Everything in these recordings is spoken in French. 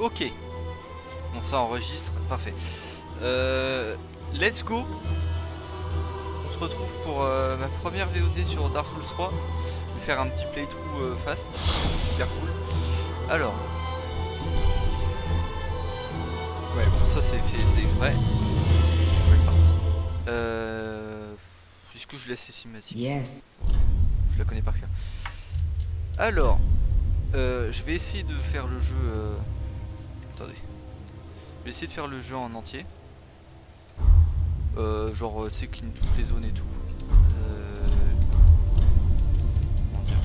Ok. Bon, ça enregistre, parfait. Let's go. On se retrouve pour ma première VOD sur Dark Souls 3. Je vais faire un petit playthrough fast, super cool. Alors. Ouais, bon, ça c'est fait, c'est exprès. Nouvelle partie. Puisque je laisse les cinématiques. Yes. Je la connais par cœur. Alors, je vais essayer de faire le jeu. Attendez. Je vais essayer de faire le jeu en entier. Genre, c'est clean toutes les zones et tout. Comment dire.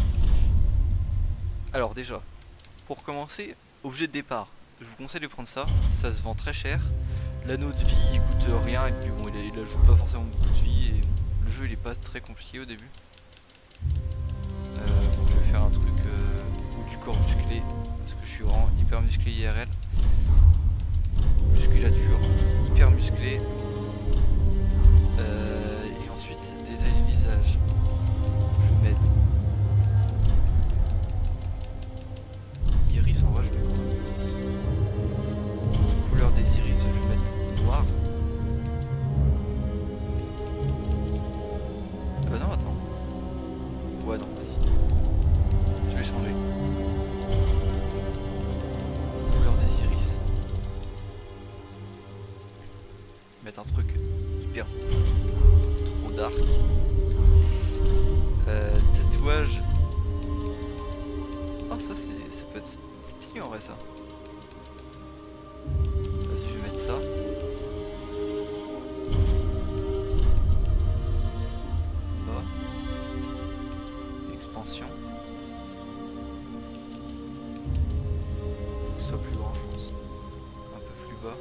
Alors, déjà, pour commencer, objet de départ. Je vous conseille de prendre ça. Ça se vend très cher. L'anneau de vie il coûte rien. Et puis bon, il ajoute pas forcément beaucoup de vie. Et le jeu il est pas très compliqué au début. Donc je vais faire un truc ou du corps musclé. Parce que je suis vraiment hyper musclé IRL. Musculature hyper musclé. Et ensuite détailler le visage. Je vais mettre iris en vrai, je vais mettre quoi? Couleur des iris, je vais mettre noir. Non, attends. Ouais, non, vas-y. Je vais changer. Couleur des iris. Mettre un truc hyper trop dark. Tatouage. Oh, ça peut être stylé en vrai, ça. Vas-y, je vais mettre ça. Bas. Expansion. Soit plus grand, je pense. Un peu plus bas.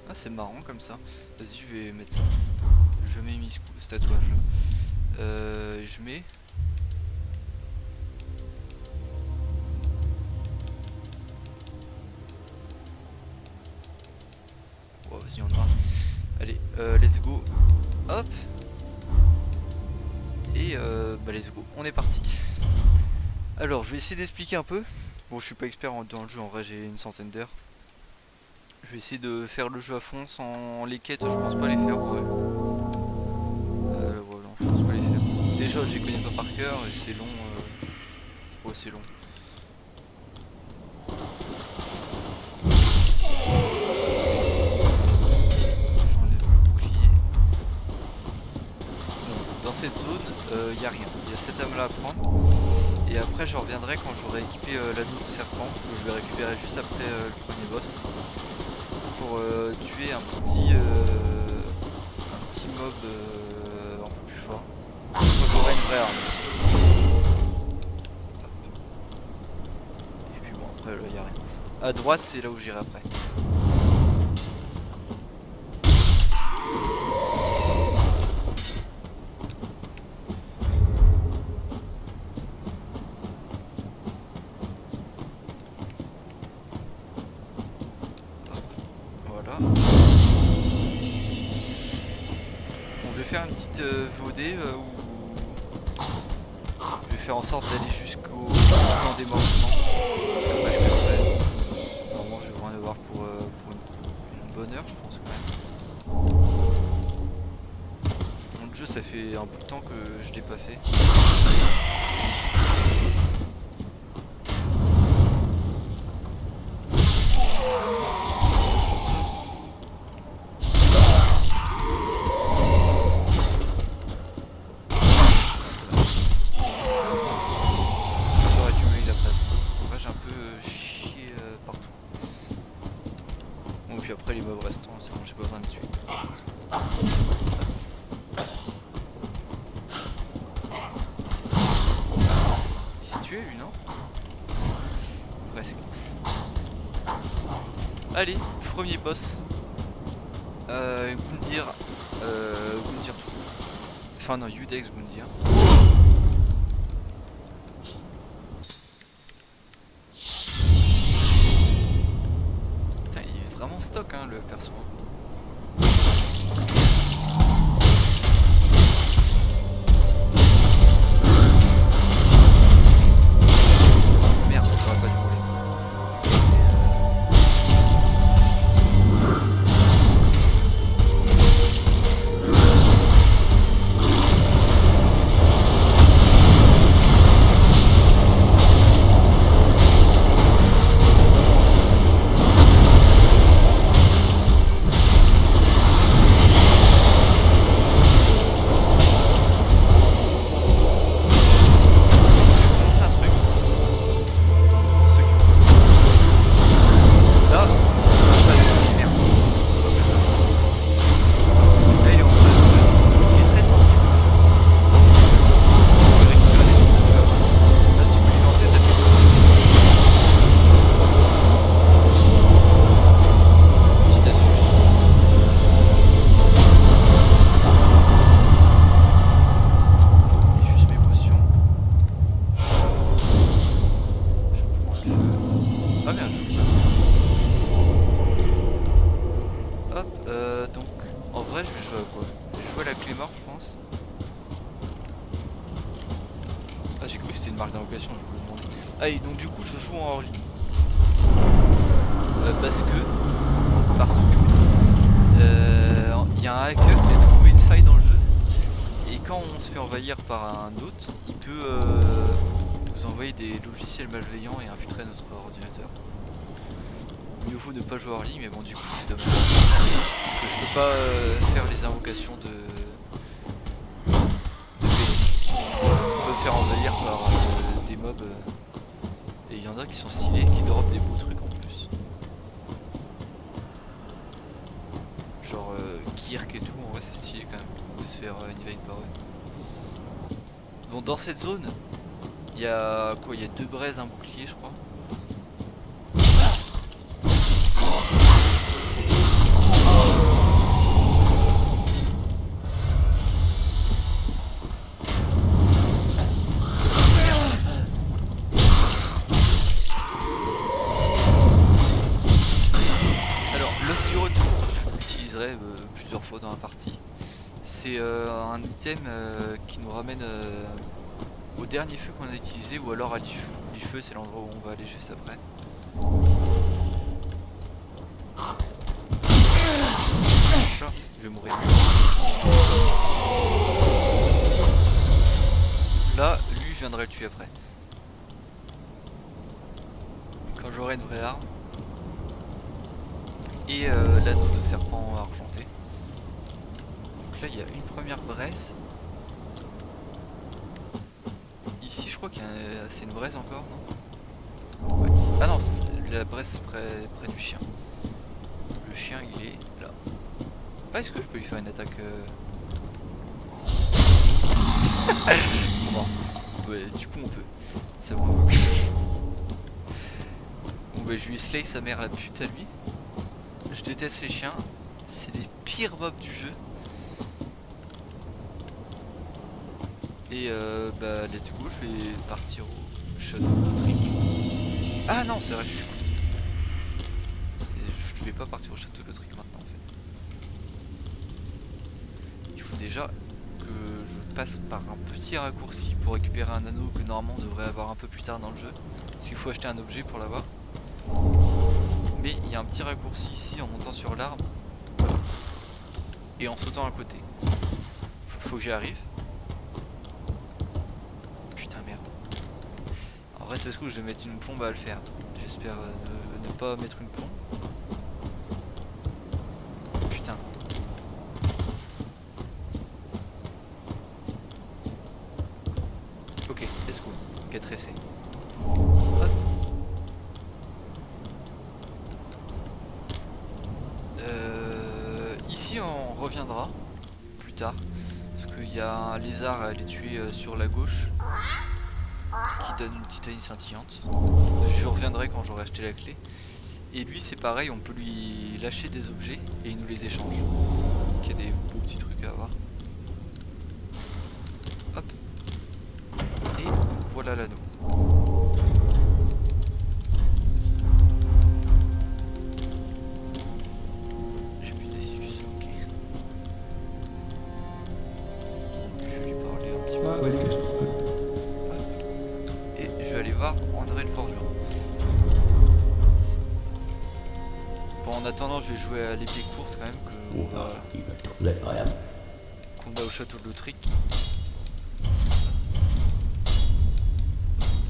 Ah, c'est marrant comme ça. Vas-y, je vais mettre ça. Je mets ce tatouage là. Je mets. Oh, vas-y en noir. Allez, let's go. Hop. Et bah let's go. On est parti. Alors, je vais essayer d'expliquer un peu. Bon, je suis pas expert dans le jeu. En vrai, j'ai une centaine d'heures. Je vais essayer de faire le jeu à fond sans les quêtes, je pense pas les faire. Ouais, ouais non, je pense pas les faire. Déjà, je les connais pas par cœur et c'est long. Ouais, c'est long. J'enlève le bouclier. Bon, dans cette zone, y a rien. Il y a cette âme là à prendre. Et après, je reviendrai quand j'aurai équipé l'anneau de serpent que je vais récupérer juste après le premier boss. Pour tuer un petit mob un peu plus fort. J'aurai une vraie arme aussi. Et puis bon, après là y a rien. À droite, c'est là où j'irai après. Voilà. Bon, je vais faire une petite VOD où je vais faire en sorte d'aller jusqu'au temps des morts. Après je perdrai. Normalement je devrais en avoir pour une bonne heure, je pense quand même. Mon jeu, ça fait un bout de temps que je l'ai pas fait. Puis après les mobs restants, c'est bon, j'ai pas besoin de tuer. Il s'est tué lui, non? Presque. Allez, premier boss. Gundyr. Gundyr tout. Enfin non, Yudex Gundyr. le perso. Merde, j'aurais pas dû rouler. Ah, et donc du coup je joue en hors ligne parce que il y a un hacker qui a trouvé une faille dans le jeu et quand on se fait envahir par un autre, il peut nous envoyer des logiciels malveillants et infiltrer notre ordinateur. Mieux vaut ne pas jouer hors ligne, mais bon du coup c'est dommage parce que je peux pas faire les invocations de PNJ. On peut me faire envahir par des mobs. Et il y en a qui sont stylés, qui dropent des beaux trucs en plus. Genre Kirk et tout, en vrai c'est stylé quand même de se faire invade par eux. Bon, dans cette zone, il y a quoi? Il y a 2 braises, un bouclier je crois. Plusieurs fois dans la partie. C'est un item qui nous ramène au dernier feu qu'on a utilisé ou alors à l'ifeu. L'ifeu c'est l'endroit où on va aller juste après. Là, je vais mourir. Là, lui je viendrai le tuer après. Quand j'aurai une vraie arme. Et l'anneau de serpent argenté. Donc là il y a une première braise. Ici je crois qu'il y a c'est une braise encore, non? Ouais. Ah non, la braise c'est près du chien. Le chien il est là. Ah, est-ce que je peux lui faire une attaque Bon, ouais, du coup on peut. C'est bon. Bon bah je lui ai slay sa mère la pute à lui. Je déteste les chiens, c'est les pires mobs du jeu. Et bah let's go, je vais partir au château d'Autric. Ah non, c'est vrai, je suis con. Je vais pas partir au château d'Autric maintenant en fait. Il faut déjà que je passe par un petit raccourci pour récupérer un anneau que normalement on devrait avoir un peu plus tard dans le jeu. Parce qu'il faut acheter un objet pour l'avoir. Mais il y a un petit raccourci ici en montant sur l'arbre et en sautant à côté. Faut que j'y arrive. Putain merde. En vrai c'est ce coup je vais mettre une plombe à le faire. J'espère ne pas mettre une plombe. Putain. Ok, let's go. 4 essais. Hop. Ici on reviendra plus tard parce qu'il y a un lézard à aller tuer sur la gauche qui donne une titanie scintillante. Je reviendrai quand j'aurai acheté la clé. Et lui c'est pareil, on peut lui lâcher des objets et il nous les échange. Donc il y a des beaux petits trucs à avoir. Hop. Et voilà l'anneau. voir André le forgeron. Bon, en attendant, je vais jouer à l'épée courte quand même qu'on a au château de Lautrec.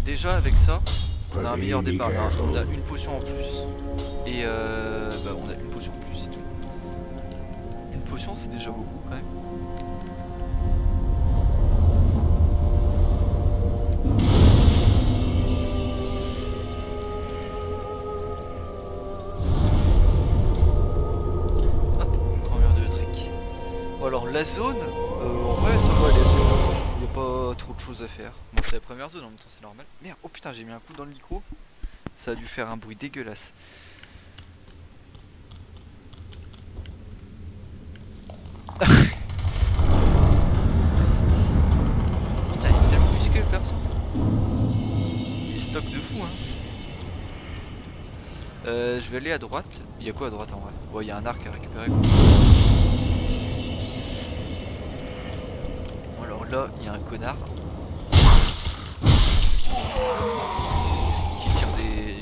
Déjà avec ça, on a un meilleur départ. On a une potion en plus et on a une potion en plus, c'est tout. Une potion, c'est déjà beaucoup quand même. Alors la zone, en vrai ça va aller, il n'y a pas trop de choses à faire. Bon c'est la première zone en même temps c'est normal. Merde, oh putain j'ai mis un coup dans le micro. Ça a dû faire un bruit dégueulasse. Putain il est tellement musclé le perso. Il stock de fou hein. Je vais aller à droite. Il y a quoi à droite en vrai? Bon il y a un arc à récupérer quoi. Là, il y a un connard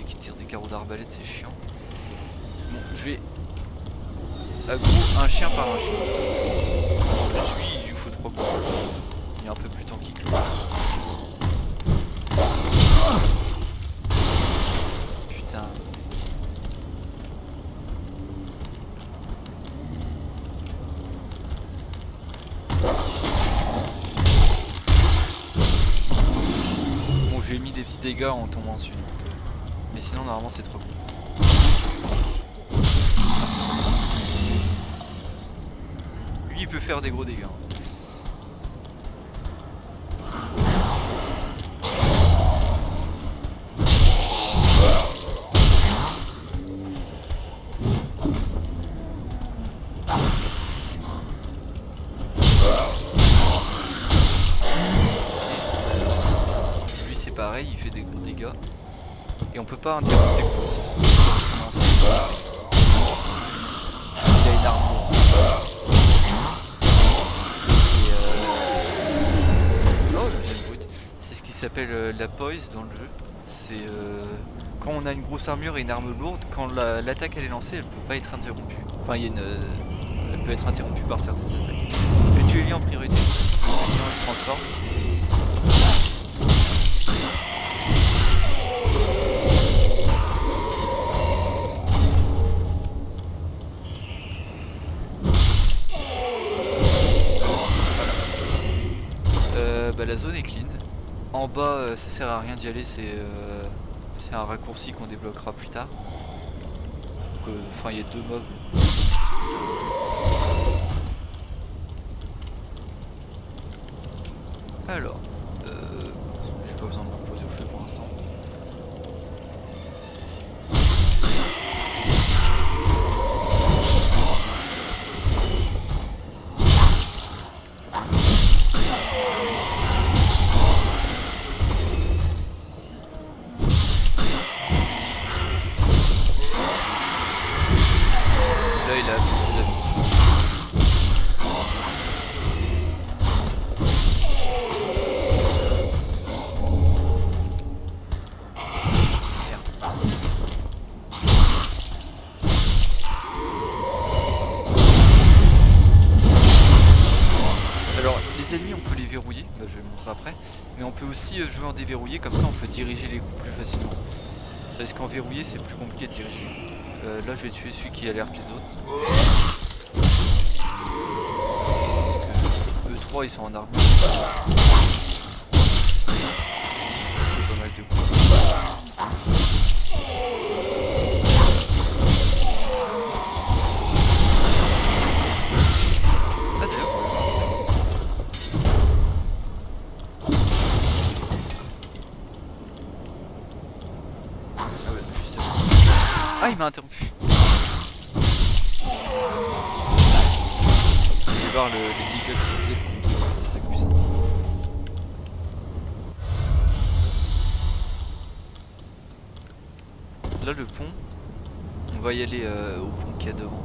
qui tire des carreaux d'arbalète, c'est chiant. Bon, je vais à gros un chien par un chien. Je suis, il lui faut 3 coups. Il est un peu plus tanky que lui. Putain. J'ai mis des petits dégâts en tombant dessus donc, mais sinon normalement c'est trop cool. Lui il peut faire des gros dégâts. Pareil, il fait des gros dégâts et on peut pas interrompre ses coups aussi. Il a une arme lourde. Oh, le gemme brut. C'est ce qui s'appelle la poise dans le jeu. C'est quand on a une grosse armure et une arme lourde, quand l'attaque elle est lancée, elle peut pas être interrompue. Enfin, il y a elle peut être interrompue par certaines attaques. Je vais tuer lui en priorité, sinon il se transforme. La zone est clean. En bas, ça sert à rien d'y aller, c'est un raccourci qu'on débloquera plus tard. Enfin, il y a 2 mobs. Alors, j'ai pas besoin de me reposer au feu pour l'instant. Là, il a appelé ses amis. Alors, les ennemis, on peut les verrouiller, bah, je vais le montrer après. Mais on peut aussi jouer en déverrouillé, comme ça on peut diriger les coups plus facilement. Parce qu'en verrouillé, c'est plus compliqué de diriger. Là, je vais tuer celui qui a l'air les autres. Eux 3 ils sont en armure. Pas mal de coups. Ah d'ailleurs. Ah ouais, juste avant. Ah il m'a interrompu. Vous allez voir les dégâts qu'il faisait pour l'attaque puissante. Là le pont, on va y aller au pont qu'il y a devant.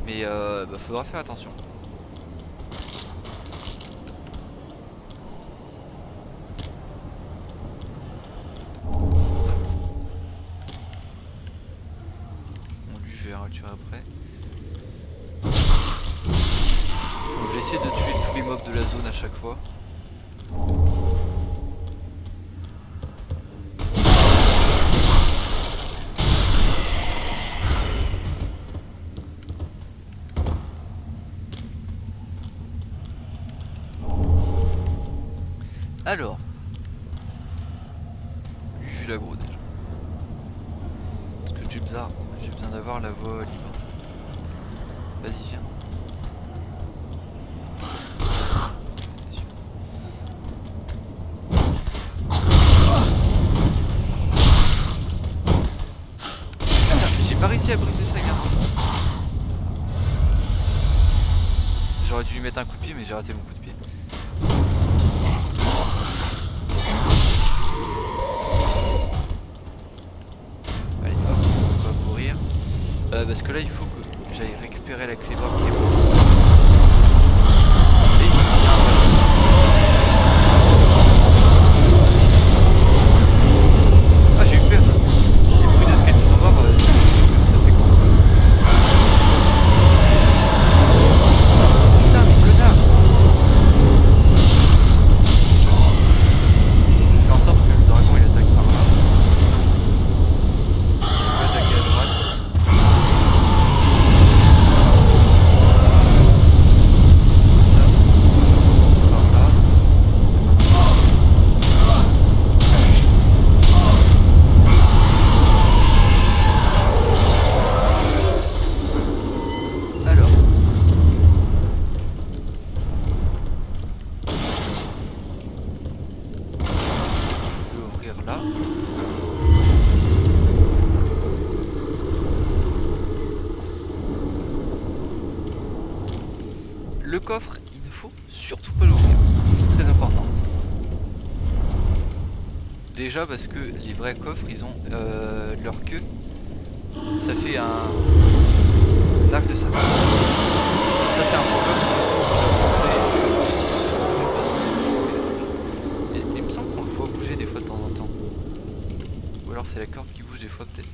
Mais faudra faire attention. tuer après. Donc j'ai essayé de tuer tous les mobs de la zone à chaque fois. Alors, lui vu l'aggro déjà. Parce que j'ai besoin d'avoir la voie libre. Vas-y, viens. Putain, j'ai pas réussi à briser sa garde. J'aurais dû lui mettre un coup de pied, mais j'ai raté mon coup de pied. Allez, hop, on va courir. Parce que là, il faut que j'aille récupérer la clé barre qui est bon. Et il y a un ah, j'ai eu peur. Les bruits de squelettes qui sont morts, ça fait quoi? Putain, mais connard! Je fais en sorte que le dragon il attaque par là. Il peut attaquer à droite. Comme ça. Je remonte par là. Alors. Je vais ouvrir là. Le coffre, il ne faut surtout pas l'ouvrir. C'est très important. Déjà parce que les vrais coffres, ils ont leur queue. Ça fait un arc de sapin. Ça c'est un faux coffre. Il me semble qu'on le voit bouger des fois de temps en temps. Ou alors c'est la corde qui bouge des fois peut-être.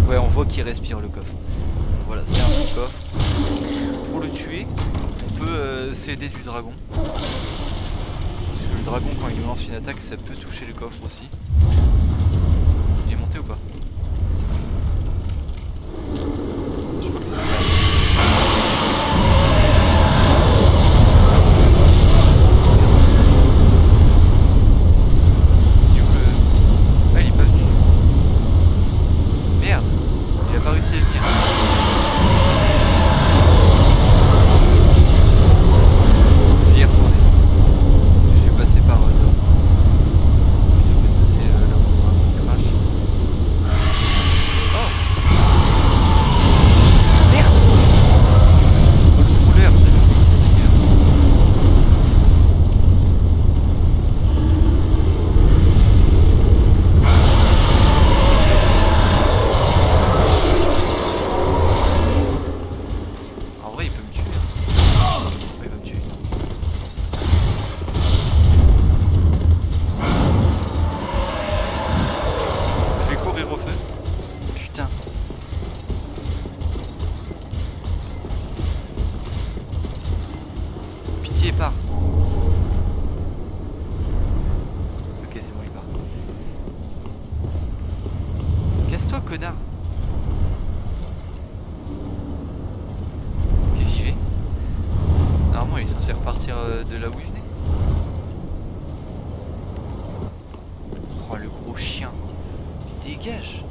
Ouais, on voit qu'il respire le coffre. Donc voilà, c'est un faux coffre. Pour le tuer, on peut s'aider du dragon. Parce que le dragon, quand il lance une attaque, ça peut toucher le coffre aussi. Il est monté ou pas? C'est bon, il monte. Je crois que c'est ah, il est pas venu. Merde, il a pas réussi à venir. Je vais y retourner. Je vais passer par là. Plutôt que de passer là où on crash. Oh merde. Oh, le rouleur, j'ai vu. En vrai, il peut me tuer. Ouais, il va me tuer. Je vais courir au feu. Putain. Pitié, pars. Ok, c'est bon, il part. Casse-toi, connard. Qu'est-ce qu'il fait? Normalement, il est censé repartir de là où il venait. Oh, le gros chien. Il dégage.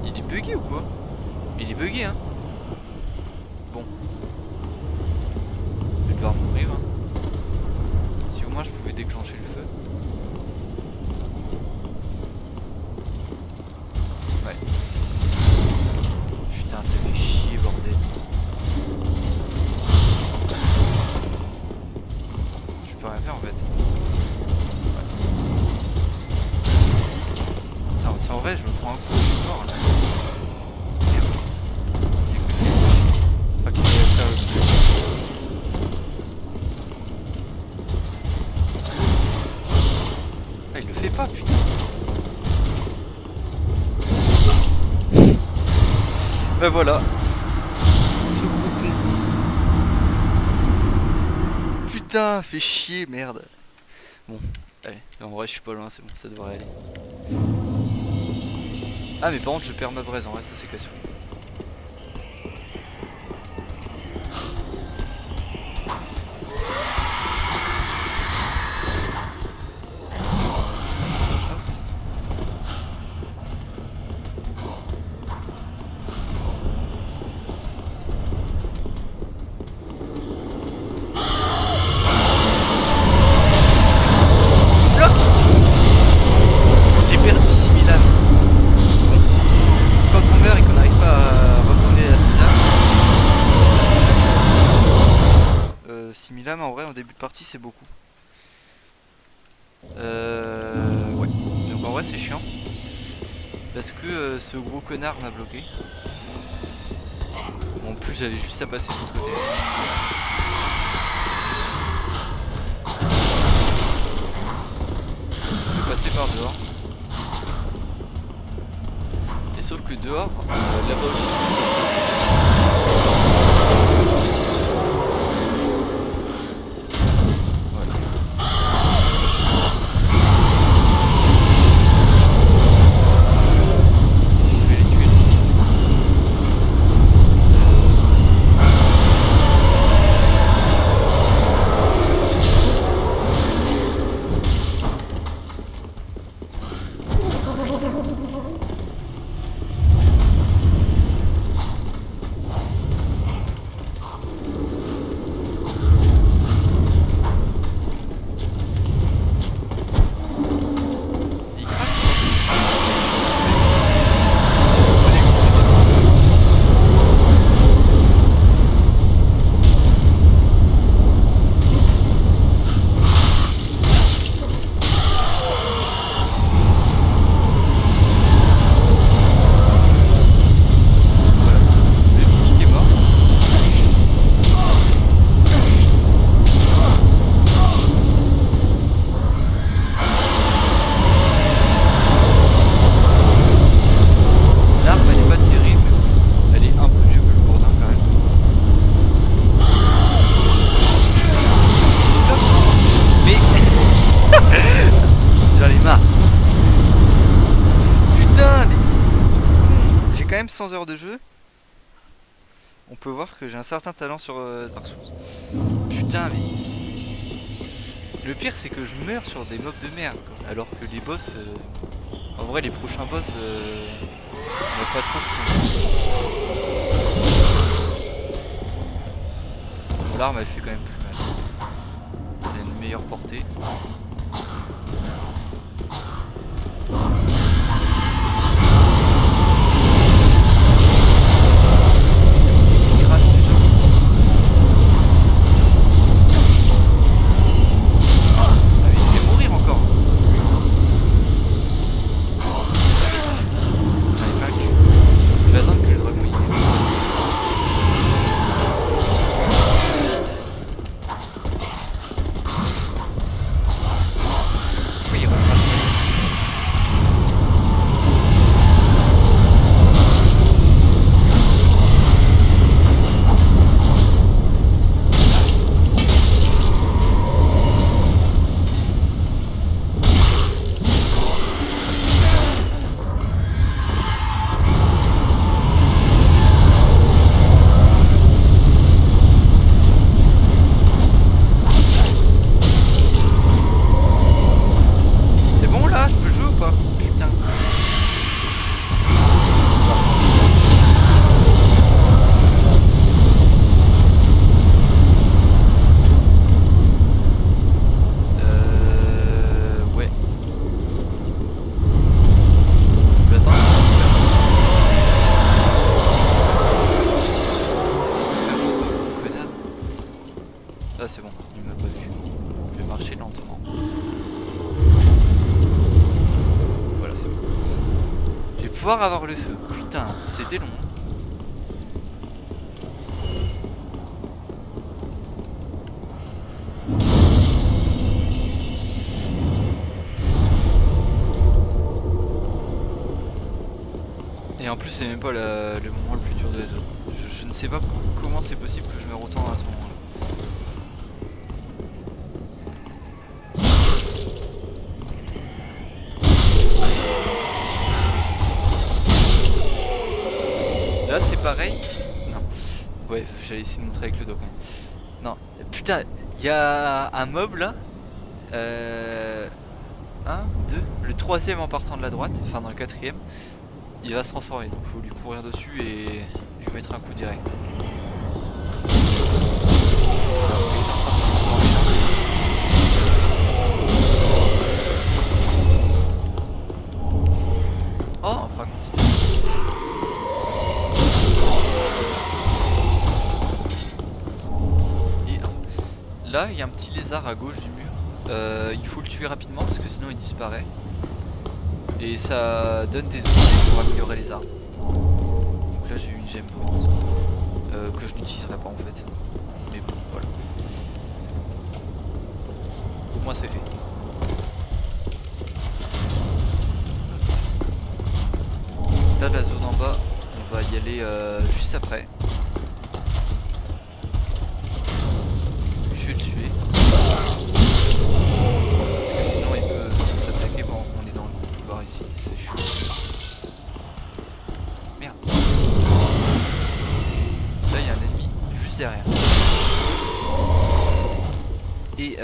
Il est bugué ou quoi? Il est bugué, hein. Bon. Je vais devoir mourir, hein. Si au moins je pouvais déclencher le feu. Ouais. Putain, ça fait chier, bordel. Je peux rien faire en fait. Ouais. Putain, c'est en vrai, je me prends un coup, je suis mort là. Merde. Enfin, qu'il fallait faire le truc. Ah, il le fait pas, putain. Ben voilà. Ce gros con. Putain, fait chier, merde. Bon, allez, en vrai je suis pas loin, c'est bon, ça devrait aller. Ah mais par contre je perds ma braise, en vrai ça c'est cassou. J'ai perdu 6000 âmes. Quand on meurt et qu'on n'arrive pas à retourner à ses âmes, 6000 âmes en vrai en début de partie c'est beaucoup. Ouais. Donc en vrai c'est chiant. Parce que ce gros connard m'a bloqué. Bon, en plus j'avais juste à passer de l'autre côté. Je vais passer par dehors. Et sauf que dehors, là-bas aussi, voilà. Je vais les tuer. Ils crachent. Si vous prenez le voilà. Le mimique est mort. L'arme elle est pas terrible, mais bon, elle est un peu mieux que le bourdin quand même. Mais j'en ai marre. Putain, les cons. J'ai quand même 100 heures de jeu. On peut voir que j'ai un certain talent sur Dark Souls. Putain, mais le pire c'est que je meurs sur des mobs de merde quoi. Alors que les boss, en vrai les prochains boss, on a pas trop qui sont. Bon, l'arme elle fait quand même plus mal. Elle a une meilleure portée. Il crache déjà. Ah mais je vais mourir encore. J'en ai pas le cul. Je vais attendre que le dragon il meure. Oui, il recrache pas. C'est bon là, je peux jouer ou pas? Putain. Ouais. Je vais attendre. Ferme-toi, connard. Ah c'est bon, il m'a pas vu. Je vais marcher lentement. Voilà, c'est bon. Je vais pouvoir avoir le feu. Putain, c'était long. Et en plus c'est même pas le moment le plus dur de la zone. Je ne sais pas comment c'est possible que je meure autant à ce moment-là. Là c'est pareil. Non. Ouais, j'allais essayer de montrer avec le doigt quand même. Non. Putain, il y a un mob là. 1, 2, le troisième en partant de la droite, enfin dans le quatrième, il va se transformer, donc faut lui courir dessus et lui mettre un coup direct. Oh, un fragment de titane. Et là, il y a un petit lézard à gauche du mur. Il faut le tuer rapidement parce que sinon il disparaît. Et ça donne des outils pour améliorer les armes. Donc là j'ai eu une gemme brute que je n'utiliserai pas en fait. Mais bon, voilà. Au moins c'est fait. Là la zone en bas, on va y aller juste après. Je vais le tuer. Parce que sinon il peut s'attaquer pendant qu'on est dans le couloir ici. C'est chiant. Merde. Là il y a un ennemi juste derrière. Et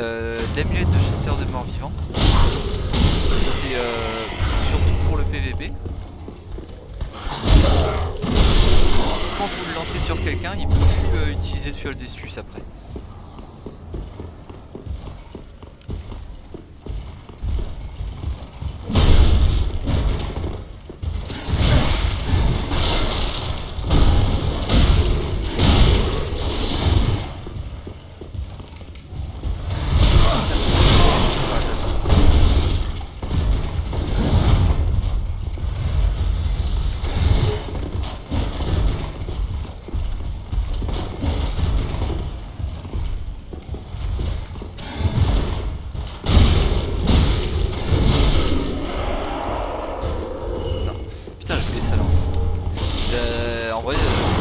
l'amulette de chasseur de morts vivants, c'est surtout pour le PVP. Quand vous le lancez sur quelqu'un, il peut plus utiliser de fiole d'essuie après.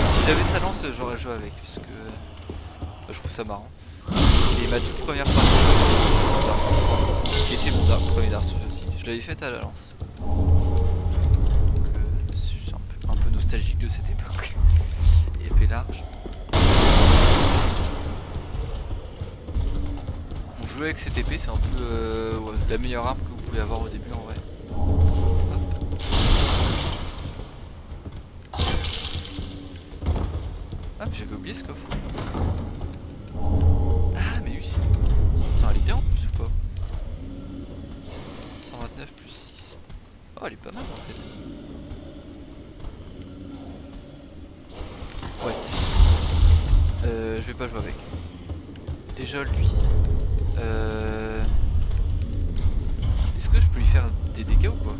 Si j'avais sa lance, j'aurais joué avec, parce que je trouve ça marrant. Et ma toute première partie, qui était mon premier Dark Souls aussi, je l'avais faite à la lance. Donc je suis un peu nostalgique de cette époque. Épée large. On jouait avec cette épée, c'est un peu ouais, la meilleure arme que vous pouvez avoir au début en vrai. Ah mais j'avais oublié ce coffre. Ah mais oui c'est... Putain elle est bien en plus ou pas? 129 plus 6. Oh elle est pas mal en fait. Ouais. Je vais pas jouer avec. Déjà lui. Est-ce que je peux lui faire des dégâts ou pas?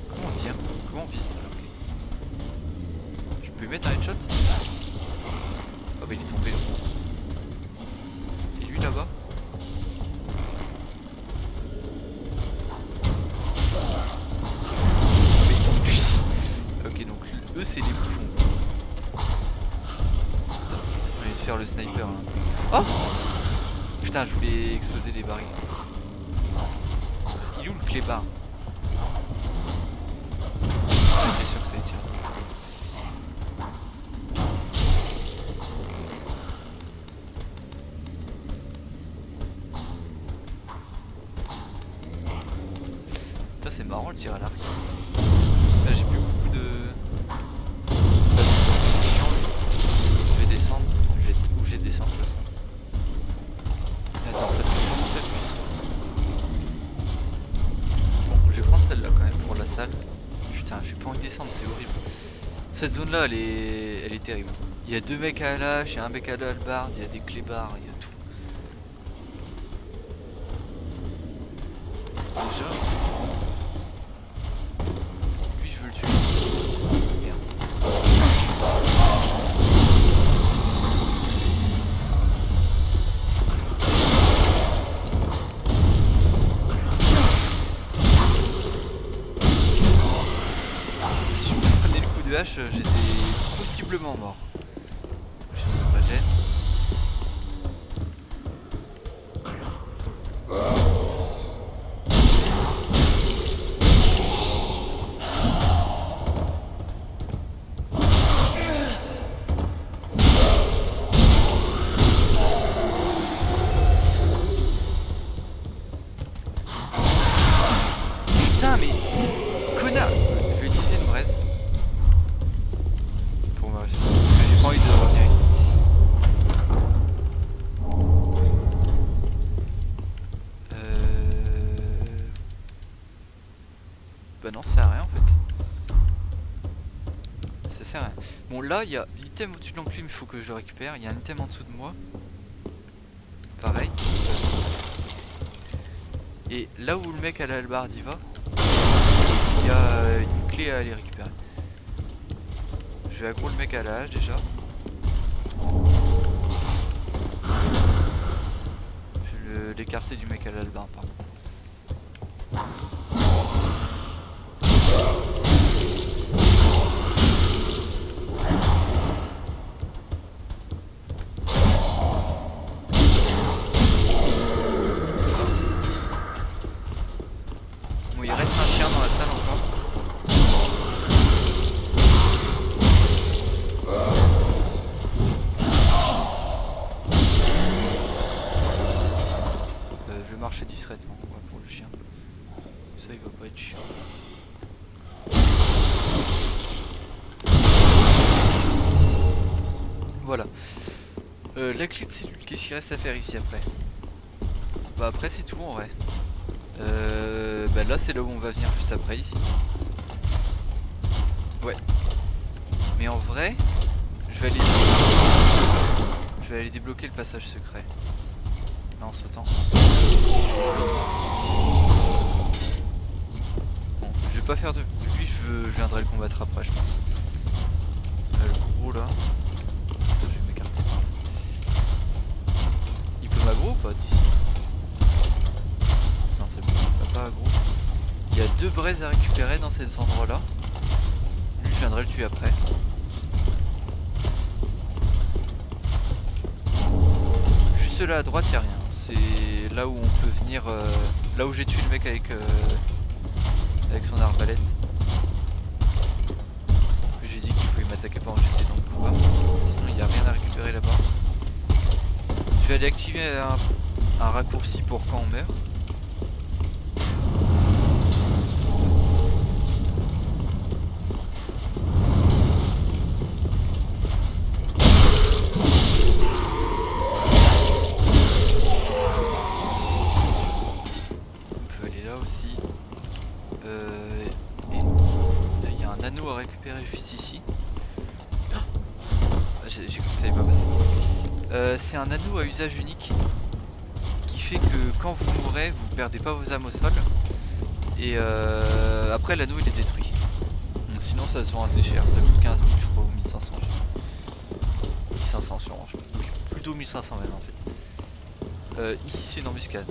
Comment on tire? Comment on vise? Je peux lui mettre un headshot? Oh bah il est tombé. Et lui là-bas? Oh mais il tombe plus. Ok donc eux c'est les bouffons. Putain, j'ai envie de faire le sniper là. Oh! Putain je voulais exploser les barils. Il est où le clébard? J'étais sûr que ça allait tirer. Putain c'est marrant le tir à l'arc. Là j'ai plus beaucoup de... Je vais descendre. Je vais être obligé de descendre de toute façon. Attends ça fait 117 plus. Bon je vais prendre celle-là quand même pour la salle. Putain j'ai pas envie de descendre, c'est horrible. Cette zone là elle est terrible. Il y a deux mecs à la hache, il y a un mec à la hallebarde, il y a des clébards, il y a tout. Déjà. Lui je veux le tuer. Merde. quasiment mort. Je me régène. Putain mais connard. Je vais utiliser une braise pour me régénérer. Parce que j'ai pas envie de revenir ici. Bah non, ça sert à rien en fait. Ça sert à rien. Bon là il y a l'item au-dessus de l'enclume, il faut que je le récupère. Il y a un item en dessous de moi. Pareil. Et là où le mec à la hallebarde y va, il y a une clé à aller récupérer. Je vais aggro le mec à la hache déjà. Je vais l'écarter du mec à la hallebarde par contre. Bon, il reste un chien dans la salle encore. Je vais marcher discrètement pour le chien. Ça il va pas être chiant. Voilà. La clé de cellule, qu'est-ce qu'il reste à faire ici après? Bah après c'est tout en vrai. Bah là c'est là où on va venir juste après ici. Ouais. Mais en vrai, je vais aller débloquer le passage secret. Là en sautant. Bon, je vais pas faire de... Lui je viendrai le combattre après je pense. Le gros là. Je vais m'écarter par là. Il peut m'aggro ou pas d'ici? Non c'est bon, il va pas aggro. Il y a 2 braises à récupérer dans ces endroits là. Lui je viendrai le tuer après. Juste là à droite il n'y a rien. C'est là où on peut venir, là où j'ai tué le mec avec son arbalète. J'ai dit qu'il pouvait m'attaquer pendant que j'étais dans le couloir. Sinon il n'y a rien à récupérer là-bas. Je vais aller activer un raccourci pour quand on meurt. À récupérer juste ici. J'ai cru que ça allait pas passer. C'est un anneau à usage unique qui fait que quand vous mourrez, vous perdez pas vos âmes au sol. Et après l'anneau il est détruit. Donc, sinon ça se vend assez cher, ça coûte 15 000 je crois ou 1500. 1500 sûrement, plutôt 1500 même en fait. Ici c'est une embuscade.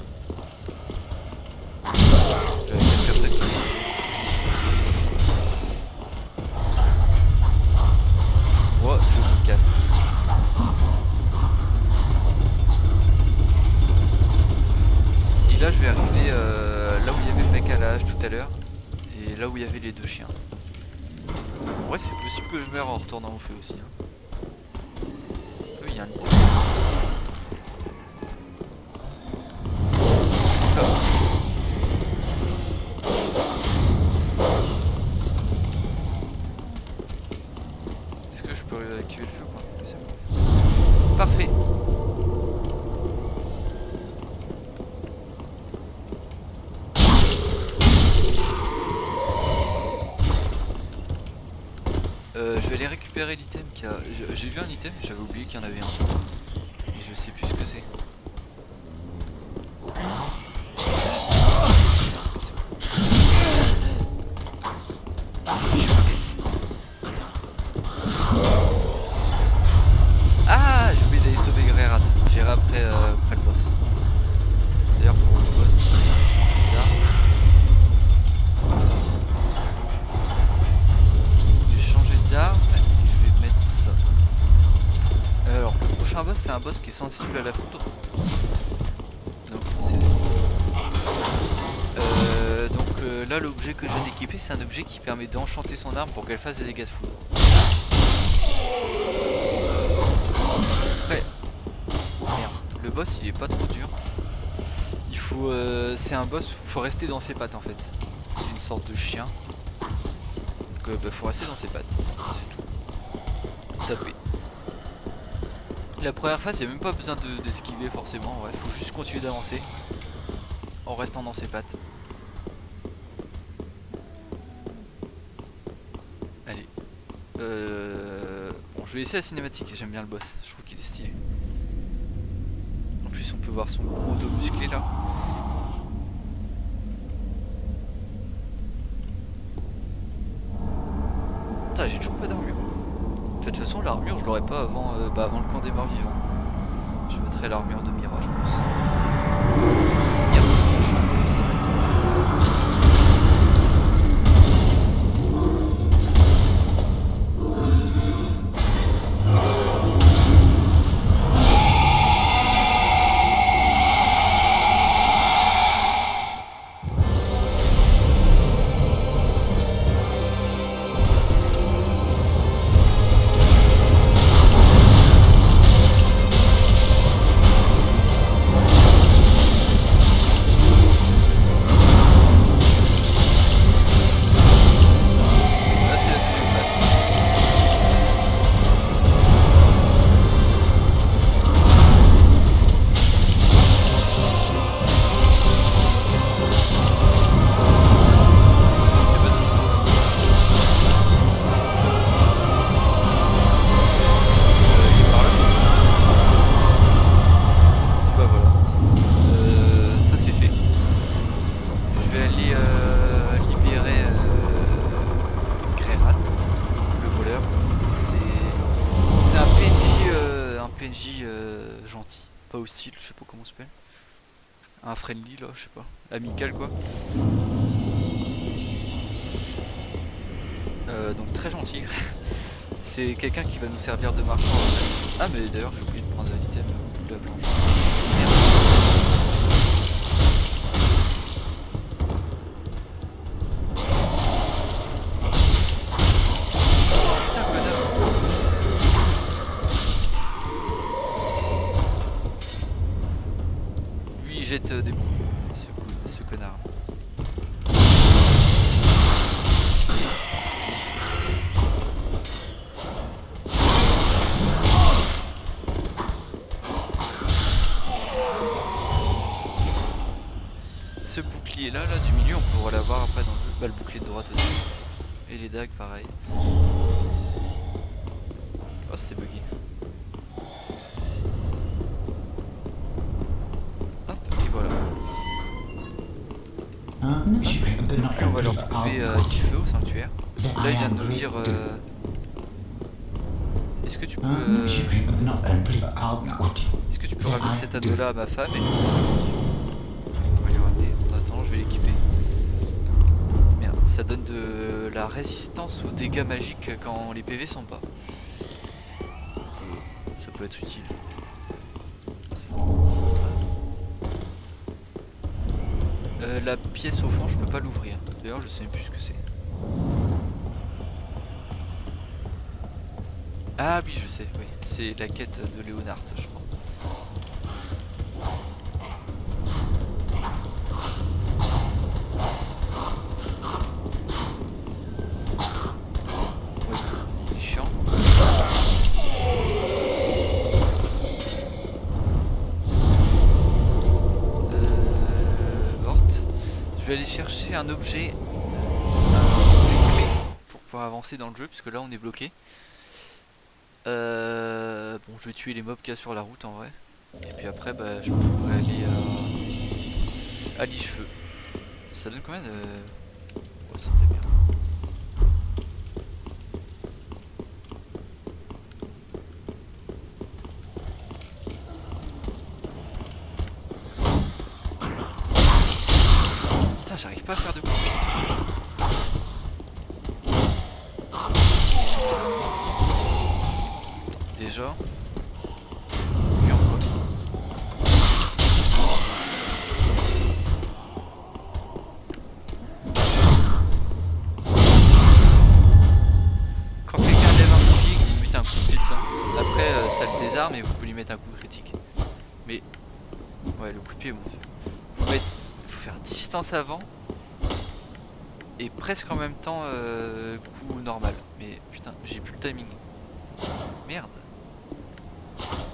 Oh, je me casse. Et là je vais arriver là où il y avait le mec à la hache tout à l'heure. Et là où il y avait les 2 chiens. En vrai c'est possible que je meure en retournant au feu aussi. Hein. Il y a un item. Est-ce que je peux activer le feu quoi? Parfait. Je vais aller récupérer l'item qui a... J'ai vu un item, j'avais oublié qu'il y en avait un. Et je sais plus ce que c'est. Ah, j'ai oublié d'aller sauver Grerat. J'irai après, après le boss. D'ailleurs pour le boss, je vais changer d'arme. Je vais changer d'arme et je vais mettre ça. prochain boss, c'est un boss qui est sensible à la foudre. Là, l'objet que je viens d'équiper, c'est un objet qui permet d'enchanter son arme pour qu'elle fasse des dégâts de foudre. Après, merde, le boss il est pas trop dur. Il faut, c'est un boss où il faut rester dans ses pattes en fait. C'est une sorte de chien. Donc faut rester dans ses pattes, c'est tout. Taper. La première phase, il n'y a même pas besoin d'esquiver forcément, il faut juste continuer d'avancer en restant dans ses pattes. Allez. Bon, je vais essayer la cinématique, j'aime bien le boss, je trouve qu'il est stylé. En plus, on peut voir son gros dos musclé là. Putain, j'ai toujours pas d'armure. De toute façon, l'armure, je l'aurais pas avant, avant le camp des morts vivants. Je mettrai l'armure de Mira, je pense. Merde, ça va être ça. Gentil, pas hostile, je sais pas comment on s'appelle. Un friendly là, je sais pas. Amical quoi. Donc très gentil. C'est quelqu'un qui va nous servir de marchand. Ah mais d'ailleurs j'ai oublié de prendre l'item de la planche. Merde. Jette des bombes, ce connard. Ce bouclier là du milieu, on pourra l'avoir après dans le jeu. Bah, le bouclier de droite aussi. Et les dagues pareil. Oh, c'est bugué. Donc on va le retrouver Liche au sanctuaire. Là il vient de nous dire est-ce que tu peux ramener cet anneau là à ma femme et... On va lui ramener. Attends, je vais l'équiper. Merde, ça donne de la résistance aux dégâts magiques quand les PV sont pas. Ça peut être utile. La pièce au fond, je peux pas l'ouvrir. D'ailleurs, je sais même plus ce que c'est. Ah oui, je sais, oui. C'est la quête de Léonard, je crois. Ouais, il est chiant. Je vais aller chercher un objet, une clé pour pouvoir avancer dans le jeu, puisque là on est bloqué. Bon, je vais tuer les mobs qu'il y a sur la route en vrai. Et puis après, je pourrais aller à Liche. Ça donne combien de... Oh, c'est très bien. Putain, j'arrive pas à faire de coup. Déjà. des armes et vous pouvez lui mettre un coup critique. Mais ouais, le coup de pied, bon, faut faire distance avant et presque en même temps coup normal. Mais putain, j'ai plus le timing. Merde.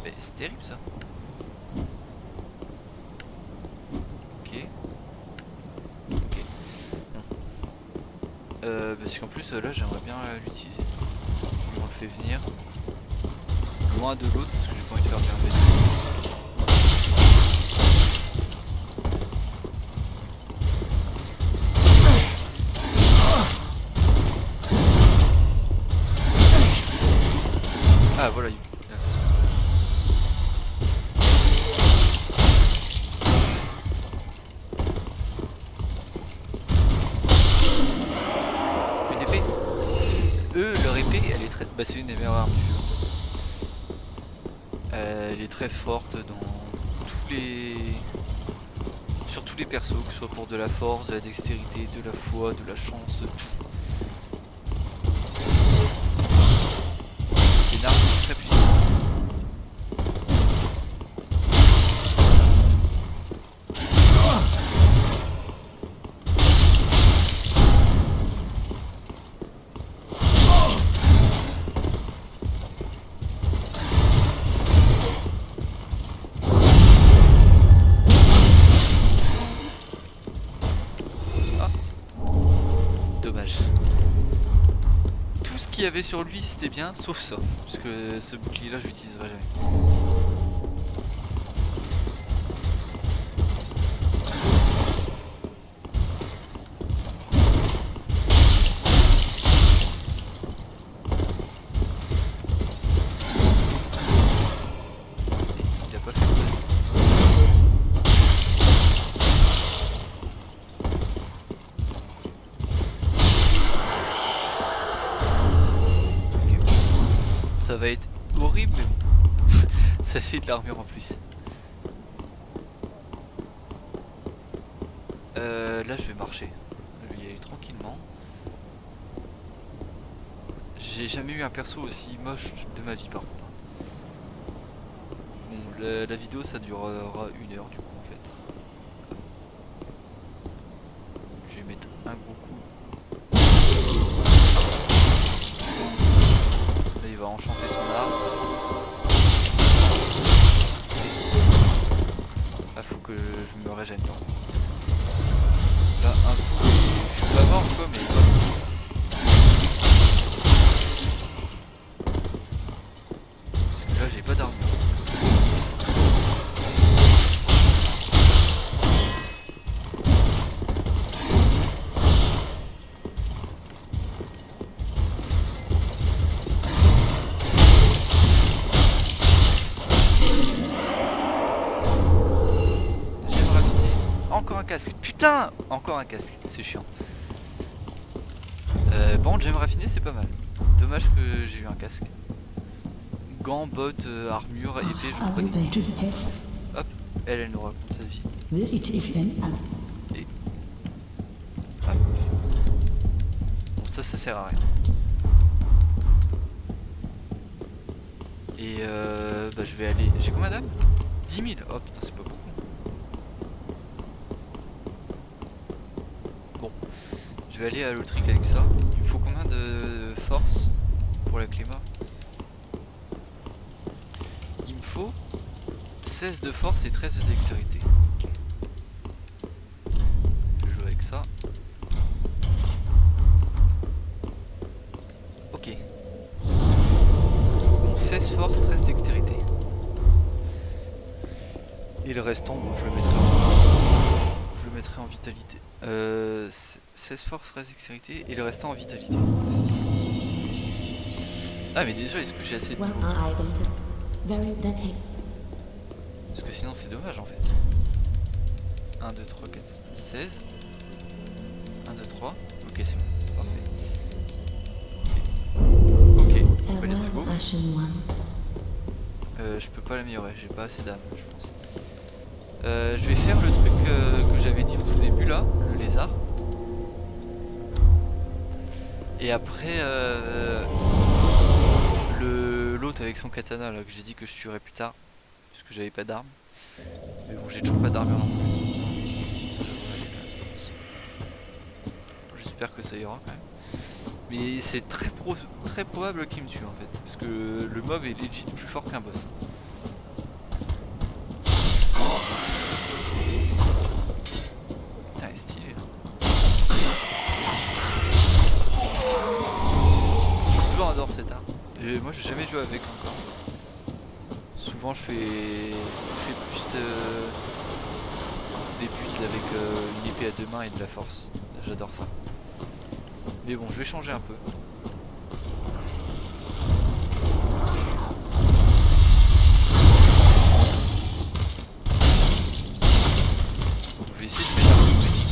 Mais c'est terrible ça. Ok. Ok. Bon. Parce qu'en plus là j'aimerais bien l'utiliser. On le fait venir loin de l'autre parce que j'ai pas envie de faire bien bête. Ah voilà, une épée. Eux, leur épée, elle est très... Bah c'est une des meilleures armes du jeu. Elle est très forte dans tous les... sur tous les persos, que ce soit pour de la force, de la dextérité, de la foi, de la chance, tout. C'est une arme très puissante. Dommage. Tout ce qu'il y avait sur lui c'était bien, sauf ça. Parce que ce bouclier là je l'utiliserai jamais. Il a pas fait de... Ça va être horrible mais bon. Ça fait de l'armure en plus. Là je vais marcher. Je vais y aller tranquillement. J'ai jamais eu un perso aussi moche de ma vie par contre. Bon, la vidéo ça durera 1 heure du coup en fait. Je vais mettre un gros coup. Là il va enchanter son arme. Là faut que je me régène. Là un coup, je suis pas mort quoi mais pas. Parce que là j'ai pas d'armure. Encore un casque, putain. Encore un casque, c'est chiant. Bon, gemme raffinée c'est pas mal. Dommage que j'ai eu un casque. Gants, bottes, armure, épée, je prenais. Hop, elle nous raconte sa vie. Et... hop. Bon, ça sert à rien. Et bah je vais aller... J'ai combien d'âmes? 10 000. Oh putain c'est pas beaucoup. Bon, je vais aller à l'autrique avec ça. Il me faut combien de force pour la cléma? Il me faut 16 de force et 13 de dextérité. Okay. Je vais jouer avec ça. Ok. Bon, 16 force, 13 dextérité. Et le restant, bon, je le mettrai en vitalité. 16 force, 13 dextérité et le restant en vitalité. Ah mais déjà, est-ce que j'ai assez de... Parce que sinon c'est dommage en fait. 1, 2, 3, 4, 16. 1, 2, 3. Ok, c'est bon. Parfait. Ok, faut let's go. Je peux pas l'améliorer, j'ai pas assez d'âme, je pense. Je vais faire le truc que j'avais dit au tout début là, le lézard. Et après l'autre avec son katana là que j'ai dit que je tuerais plus tard. Parce que j'avais pas d'armes. Mais bon, j'ai toujours pas d'armure non plus. Ça devrait aller quand même, je pense. J'espère que ça ira quand même. Mais c'est très probable qu'il me tue en fait. Parce que le mob est legit plus fort qu'un boss. Putain, il est stylé là. Beaucoup de gens adorent cette arme. Et moi j'ai jamais joué avec encore. Souvent je fais plus des builds avec une épée à deux mains et de la force. J'adore ça. Mais bon, je vais changer un peu. Je vais essayer de mettre un coup critique.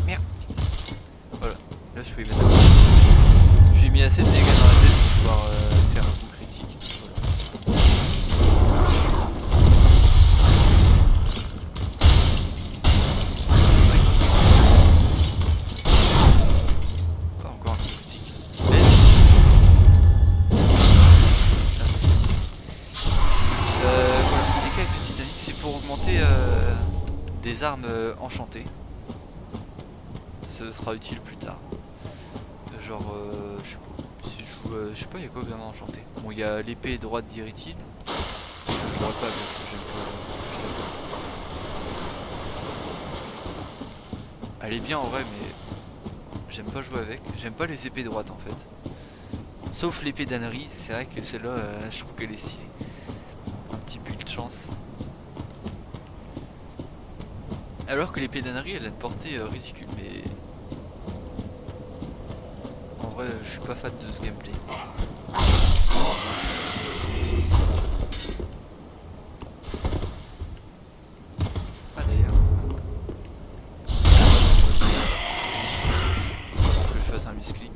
Merde. Voilà, là je peux y mettre un coup. Je lui ai mis assez de dégâts dans la tête pour pouvoir faire un coup critique. Voilà. Encore un coup critique. Ah, c'est stylé. Voilà, les quêtes de Titanic, c'est pour augmenter des armes enchantées. Ça sera utile plus tard. Genre, je sais pas, si je joue, je sais pas, il y a quoi vraiment enchanté. Bon, il y a l'épée droite d'Irithyll. Je jouerai pas parce que j'aime pas. Je l'aime pas. Elle est bien en vrai, mais j'aime pas jouer avec. J'aime pas les épées droites en fait. Sauf l'épée d'Annery, c'est vrai que celle-là, je trouve qu'elle est stylée. Un petit puits de chance. Alors que l'épée d'Annery, elle a une portée ridicule, mais en vrai, je suis pas fan de ce gameplay. Ah d'ailleurs, que je fasse un misclick.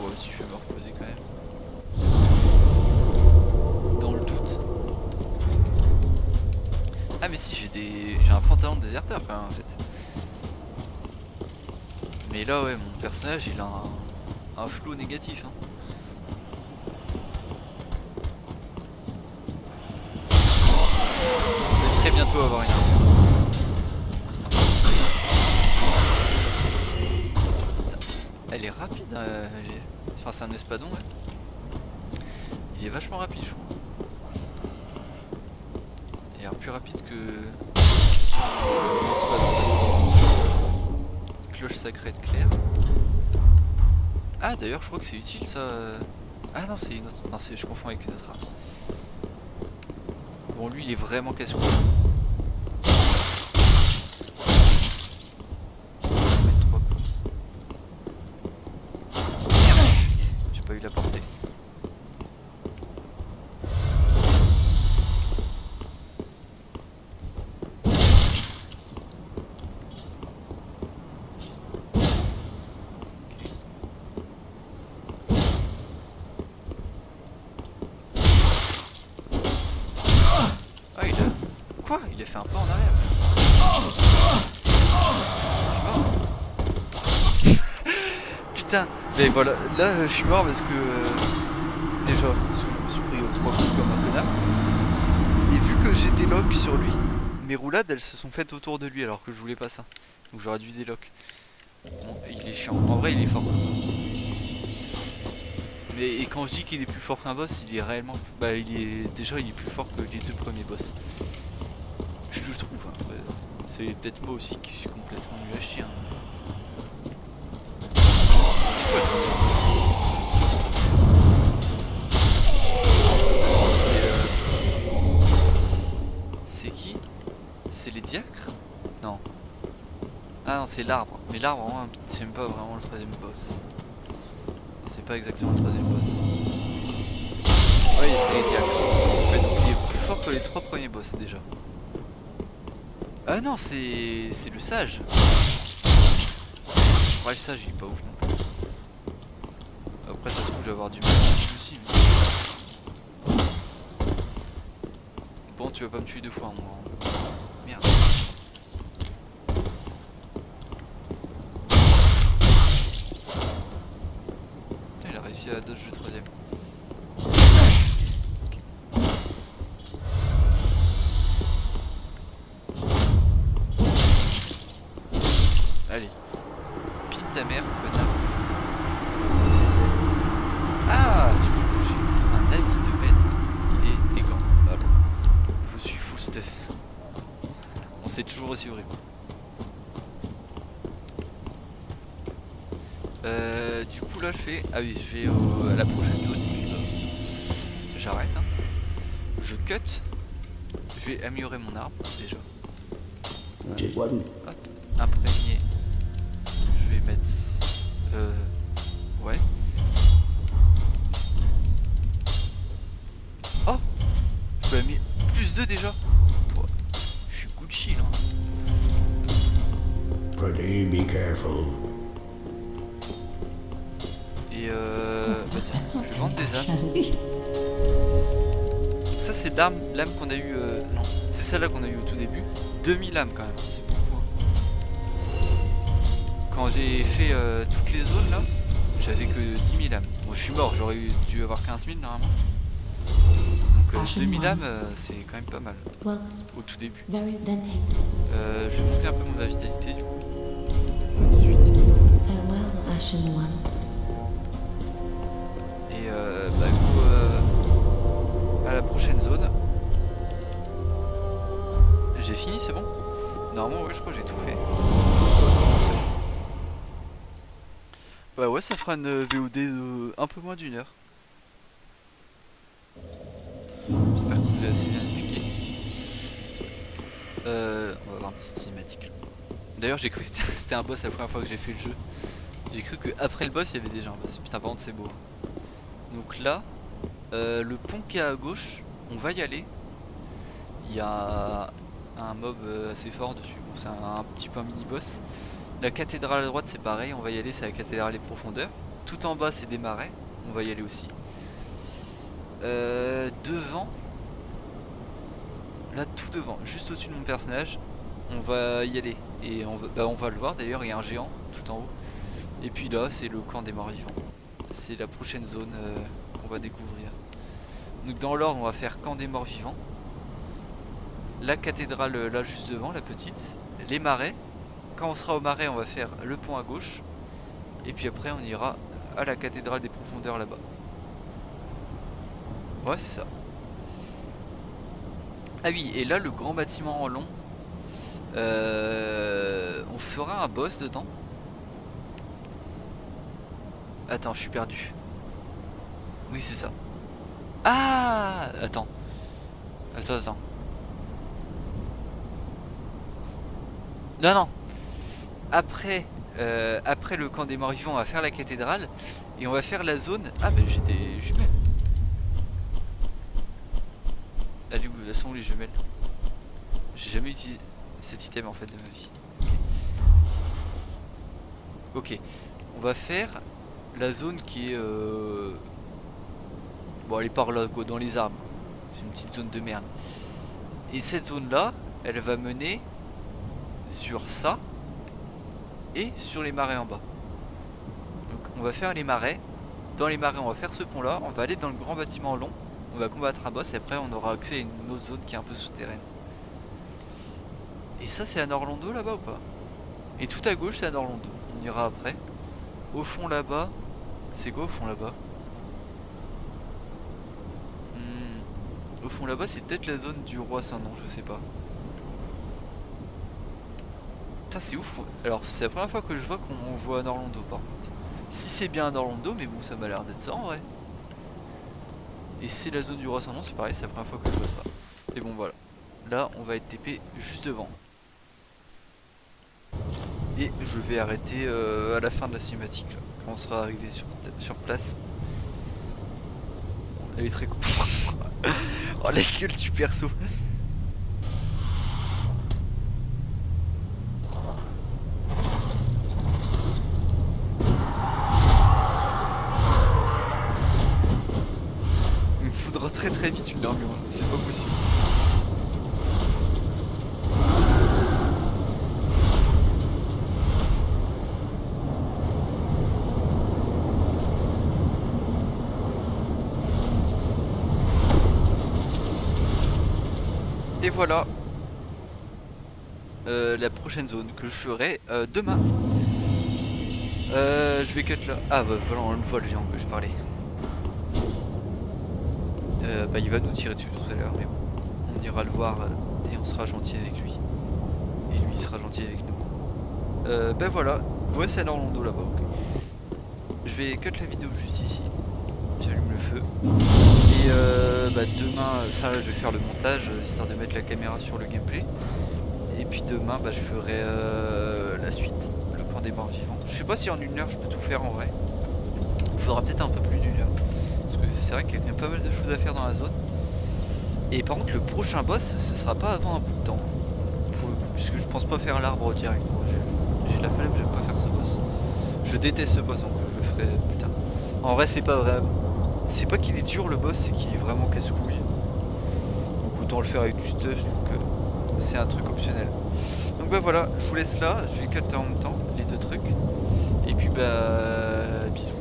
Ouais, si je vais me reposer quand même. Dans le doute. Ah mais si, j'ai un pantalon de déserteur quand même en fait. Mais là ouais, mon personnage il a un flow négatif hein. Je vais très bientôt avoir une armure. Elle est rapide, enfin c'est un espadon ouais. Il est vachement rapide je trouve. Il a l'air plus rapide que l'espadon. Cloche sacrée de Claire. Ah d'ailleurs je crois que c'est utile ça. Ah non c'est une autre. Non je confonds avec une autre arme. Bon lui il est vraiment casse-cou. J'ai pas eu la portée. Ah il a... Quoi? Il a fait un pas en arrière. Je suis mort. Putain. Mais voilà, là je suis mort parce que... déjà, parce que je me suis pris 3 coups comme un connard. Et vu que j'étais lock sur lui, mes roulades elles se sont faites autour de lui alors que je voulais pas ça. Donc j'aurais dû délock. Bon, il est chiant. En vrai il est fort. Mais et quand je dis qu'il est plus fort qu'un boss, il est réellement... Bah il est... Déjà il est plus fort que les 2 premiers boss. Je trouve, hein. C'est peut-être moi aussi qui suis complètement nul à chier. Hein. C'est quoi le C'est qui? C'est les diacres? Non. Ah non, c'est l'arbre. Mais l'arbre, c'est même pas vraiment le 3ème boss. C'est pas exactement le 3ème boss. Ouais, c'est les diacres. En fait, il est plus fort que les 3 premiers boss déjà. Ah non, c'est le sage. Ouais, le sage il est pas ouf non plus. Après, ça se trouve, je vais avoir du mal aussi. Mais... Bon, tu vas pas me tuer 2 fois, moi. Merde. Il a réussi à dodge le 3ème. Allez. Pine ta mère, connard. Ah, je peux bouger. Un habit de maître et des gants. Voilà. Je suis full stuff. On sait toujours aussi horrible. Du coup là je fais... Ah oui, je vais à la prochaine zone et puis j'arrête. Hein. Je cut. Je vais améliorer mon arme déjà. Hop, imprégné. Je vais mettre... Ouais. Oh, je peux mis plus 2 déjà. Ouais. Je suis Gucci là. Pretty, be careful. Et bah tiens, je vais vendre des âmes. Donc ça c'est l'âme qu'on a eu... non, c'est celle-là qu'on a eu au tout début. 2000 âmes quand même, c'est beaucoup. Hein. Quand j'ai fait toutes les zones là, j'avais que 10 000 âmes. Bon, je suis mort, j'aurais dû avoir 15 000 normalement. Donc 2000 âmes, c'est quand même pas mal. Au tout début. Je vais monter un peu ma vitalité du coup. 18. Et bah go à la prochaine zone. J'ai fini, c'est bon? Normalement ouais, je crois que j'ai tout fait. Bah ouais, ça fera une VOD de un peu moins d'1 heure. J'espère que je vous ai assez bien expliqué. On va voir une petite cinématique. D'ailleurs j'ai cru que c'était un boss la première fois que j'ai fait le jeu. J'ai cru qu'après le boss il y avait déjà un boss. Putain par contre c'est beau. Donc là, le pont qui est à gauche, on va y aller. Il y a un mob assez fort dessus. Bon, c'est un petit peu un mini boss. La cathédrale à droite c'est pareil, on va y aller, c'est la cathédrale des profondeurs. Tout en bas c'est des marais, on va y aller aussi. Devant, là tout devant, juste au-dessus de mon personnage, on va y aller. Et on va le voir d'ailleurs, il y a un géant tout en haut. Et puis là c'est le camp des morts vivants. C'est la prochaine zone qu'on va découvrir. Donc dans l'ordre on va faire camp des morts vivants. La cathédrale là juste devant, la petite. Les marais. Quand on sera au marais on va faire le pont à gauche. Et puis après on ira à la cathédrale des profondeurs là-bas. Ouais c'est ça. Ah oui, et là le grand bâtiment en long, on fera un boss dedans. Attends, je suis perdu. Oui c'est ça. Ah, attends. Attends. Non. Après le camp des morts vivants, on va faire la cathédrale. Et on va faire la zone... Ah mais j'ai des jumelles. Allez, elles sont où les jumelles? J'ai jamais utilisé cet item en fait de ma vie. Ok. On va faire la zone qui est... Bon elle est par là quoi, dans les arbres. C'est une petite zone de merde. Et cette zone là, elle va mener sur ça et sur les marais en bas. Donc on va faire les marais. Dans les marais on va faire ce pont là. On va aller dans le grand bâtiment long. On va combattre un boss et après on aura accès à une autre zone qui est un peu souterraine. Et ça c'est à Norlondo là-bas ou pas? Et tout à gauche c'est à Norlondo. On ira après. Au fond là-bas, c'est quoi au fond là-bas? Au fond là-bas c'est peut-être la zone du roi sans nom, je sais pas. Putain c'est ouf. Alors c'est la première fois que je vois qu'on voit à Norlondo par contre. Si c'est bien à Norlondo, mais bon ça m'a l'air d'être ça en vrai. Et c'est la zone du roi sans nom, c'est pareil, c'est la première fois que je vois ça. Et bon voilà. Là on va être TP juste devant. Et je vais arrêter à la fin de la cinématique là, quand on sera arrivé sur place. Elle est très cool. Oh la gueule du perso. Il me faudra très vite une armure, c'est pas possible. Et voilà la prochaine zone que je ferai demain. Je vais cut là. Ah bah voilà, on le voit le géant que je parlais. Bah il va nous tirer dessus tout à l'heure, mais bon. On ira le voir et on sera gentil avec lui. Et lui il sera gentil avec nous. Bah voilà. Ouais, c'est Orlando là-bas, ok. Je vais cut la vidéo juste ici. J'allume le feu. Et bah demain, enfin là je vais faire le montage histoire de mettre la caméra sur le gameplay. Et puis demain bah je ferai la suite, le camp des morts vivants. Je sais pas si en 1 heure je peux tout faire en vrai. Il faudra peut-être un peu plus d'1 heure. Parce que c'est vrai qu'il y a pas mal de choses à faire dans la zone. Et par contre le prochain boss ce sera pas avant un bout de temps. Pour le coup, puisque je pense pas faire l'arbre direct. J'ai de la flemme, j'aime pas faire ce boss. Je déteste ce boss donc je le ferai plus tard. En vrai c'est pas vrai. C'est pas qu'il est dur le boss, c'est qu'il est vraiment casse-couille. Donc autant le faire avec du stuff, donc c'est un truc optionnel. Donc bah voilà, je vous laisse là, je vais cut en même temps les deux trucs. Et puis bah bisous.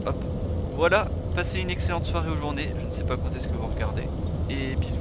Hop. Voilà, passez une excellente soirée ou journée, je ne sais pas quand est-ce que vous regardez. Et bisous.